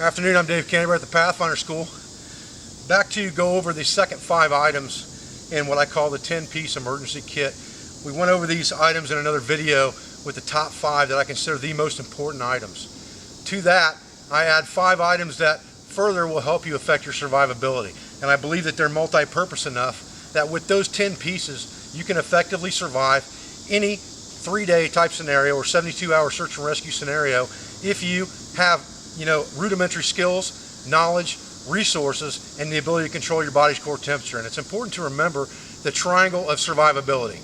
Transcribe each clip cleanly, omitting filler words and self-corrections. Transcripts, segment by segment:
Afternoon, I'm Dave Canterbury at the Pathfinder School. Back to go over the second 5 items in what I call the 10-piece emergency kit. We went over these items in another video with the top 5 that I consider the most important items. To that, I add 5 items that further will help you affect your survivability. And I believe that they're multi-purpose enough that with those 10 pieces, you can effectively survive any 3-day type scenario or 72-hour search and rescue scenario if you have rudimentary skills, knowledge, resources, and the ability to control your body's core temperature. And it's important to remember the triangle of survivability.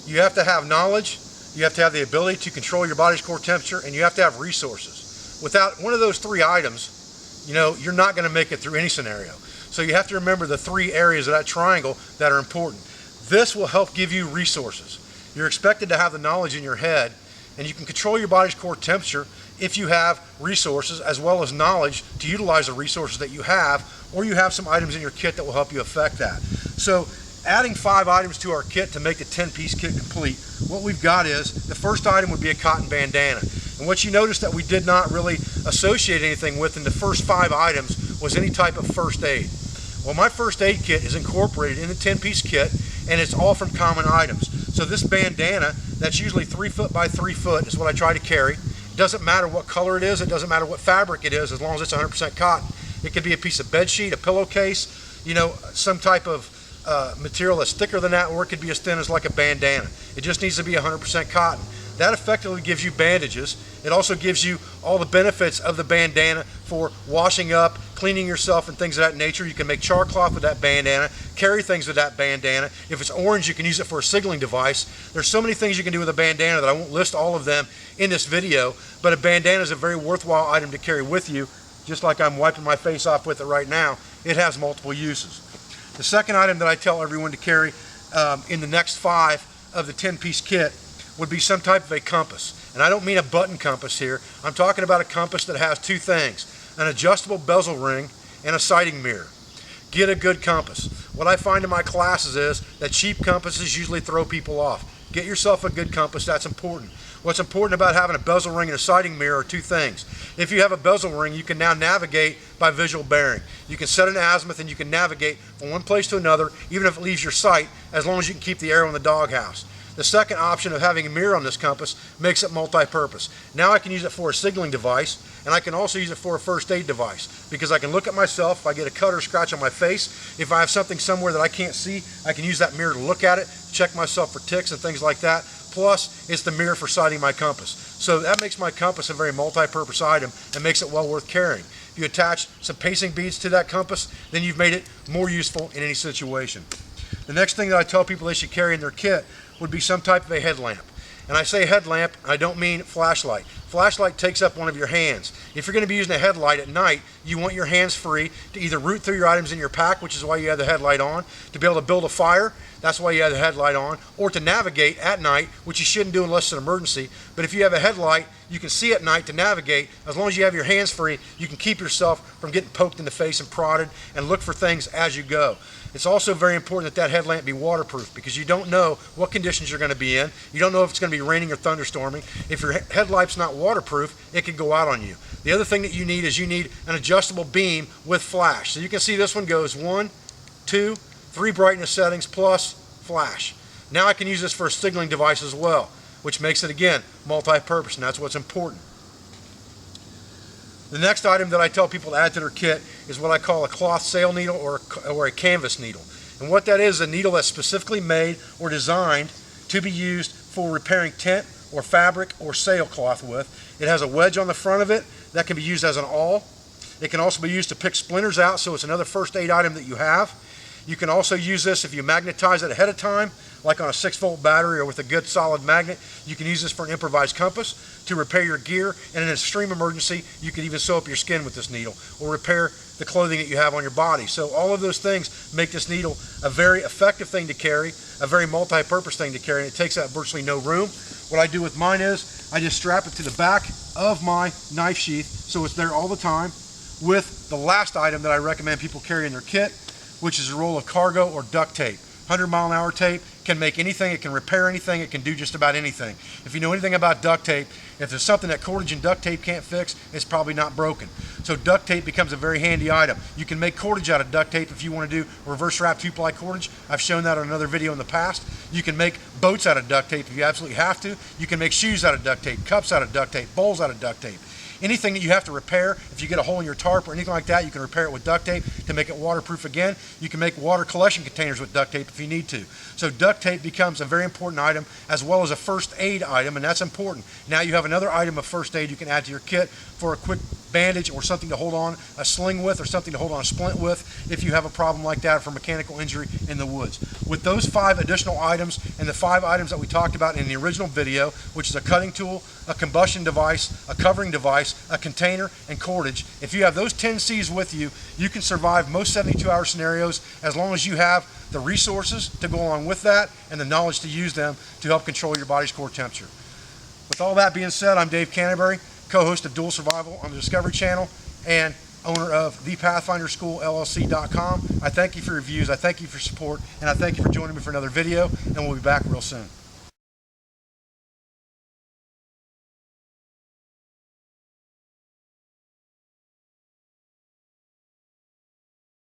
You have to have knowledge, you have to have the ability to control your body's core temperature, and you have to have resources. Without one of those 3 items, you're not going to make it through any scenario. So you have to remember the 3 areas of that triangle that are important. This will help give you resources. You're expected to have the knowledge in your head, and you can control your body's core temperature if you have resources as well as knowledge to utilize the resources that you have, or you have some items in your kit that will help you affect that. So adding 5 items to our kit to make the 10-piece kit complete, what we've got is the first item would be a cotton bandana. And what you notice that we did not really associate anything with in the first 5 items was any type of first aid. Well, my first aid kit is incorporated in the 10-piece kit, and it's all from common items. So this bandana, that's usually 3 foot by 3 foot, is what I try to carry. It doesn't matter what color it is, it doesn't matter what fabric it is, as long as it's 100% cotton. It could be a piece of bed sheet, a pillowcase, some type of material that's thicker than that, or it could be as thin as like a bandana. It just needs to be 100% cotton. That effectively gives you bandages. It also gives you all the benefits of the bandana for washing up, cleaning yourself, and things of that nature. You can make char cloth with that bandana, carry things with that bandana. If it's orange, you can use it for a signaling device. There's so many things you can do with a bandana that I won't list all of them in this video, but a bandana is a very worthwhile item to carry with you, just like I'm wiping my face off with it right now. It has multiple uses. The second item that I tell everyone to carry in the next 5 of the 10-piece kit would be some type of a compass. And I don't mean a button compass here. I'm talking about a compass that has 2 things, an adjustable bezel ring and a sighting mirror. Get a good compass. What I find in my classes is that cheap compasses usually throw people off. Get yourself a good compass, that's important. What's important about having a bezel ring and a sighting mirror are 2 things. If you have a bezel ring, you can now navigate by visual bearing. You can set an azimuth and you can navigate from one place to another, even if it leaves your sight, as long as you can keep the arrow in the doghouse. The second option of having a mirror on this compass makes it multi-purpose. Now I can use it for a signaling device, and I can also use it for a first aid device, because I can look at myself. If I get a cut or scratch on my face, if I have something somewhere that I can't see, I can use that mirror to look at it, check myself for ticks and things like that. Plus, it's the mirror for sighting my compass. So that makes my compass a very multi-purpose item and makes it well worth carrying. If you attach some pacing beads to that compass, then you've made it more useful in any situation. The next thing that I tell people they should carry in their kit would be some type of a headlamp. And I say headlamp, I don't mean flashlight. Flashlight takes up one of your hands. If you're going to be using a headlight at night, you want your hands free to either root through your items in your pack, which is why you have the headlight on, to be able to build a fire, that's why you have the headlight on, or to navigate at night, which you shouldn't do unless it's an emergency. But if you have a headlight, you can see at night to navigate. As long as you have your hands free, you can keep yourself from getting poked in the face and prodded, and look for things as you go. It's also very important that that headlamp be waterproof, because you don't know what conditions you're going to be in. You don't know if it's going to be raining or thunderstorming. If your headlight's not waterproof, it can go out on you. The other thing that you need is you need an adjustable beam with flash. So you can see this one goes 1, 2, 3 brightness settings plus flash. Now I can use this for a signaling device as well, which makes it, again, multi-purpose, and that's what's important. The next item that I tell people to add to their kit is what I call a cloth sail needle or a canvas needle. And what that is a needle that's specifically made or designed to be used for repairing tent or fabric or sailcloth with. It has a wedge on the front of it that can be used as an awl. It can also be used to pick splinters out, so it's another first aid item that you have. You can also use this if you magnetize it ahead of time, like on a 6-volt battery or with a good solid magnet. You can use this for an improvised compass to repair your gear, and in an extreme emergency, you can even sew up your skin with this needle or repair the clothing that you have on your body. So all of those things make this needle a very effective thing to carry, a very multi-purpose thing to carry, and it takes up virtually no room. What I do with mine is I just strap it to the back of my knife sheath so it's there all the time, with the last item that I recommend people carry in their kit, which is a roll of cargo or duct tape. 100-mile-an-hour tape can make anything, it can repair anything, it can do just about anything. If you know anything about duct tape, if there's something that cordage and duct tape can't fix, it's probably not broken. So duct tape becomes a very handy item. You can make cordage out of duct tape if you want to do reverse wrap 2-ply cordage. I've shown that on another video in the past. You can make boats out of duct tape if you absolutely have to. You can make shoes out of duct tape, cups out of duct tape, bowls out of duct tape. Anything that you have to repair, if you get a hole in your tarp or anything like that, you can repair it with duct tape to make it waterproof again. You can make water collection containers with duct tape if you need to. So duct tape becomes a very important item, as well as a first aid item, and that's important. Now you have another item of first aid you can add to your kit for a quick bandage or something to hold on a sling with, or something to hold on a splint with if you have a problem like that for mechanical injury in the woods. With those 5 additional items and the 5 items that we talked about in the original video, which is a cutting tool, a combustion device, a covering device, a container, and cordage, if you have those 10 C's with you, you can survive most 72-hour scenarios as long as you have the resources to go along with that and the knowledge to use them to help control your body's core temperature. With all that being said, I'm Dave Canterbury, co-host of Dual Survival on the Discovery Channel and owner of thepathfinderschool.LLC.com. I thank you for your views, I thank you for your support, and I thank you for joining me for another video, and we'll be back real soon.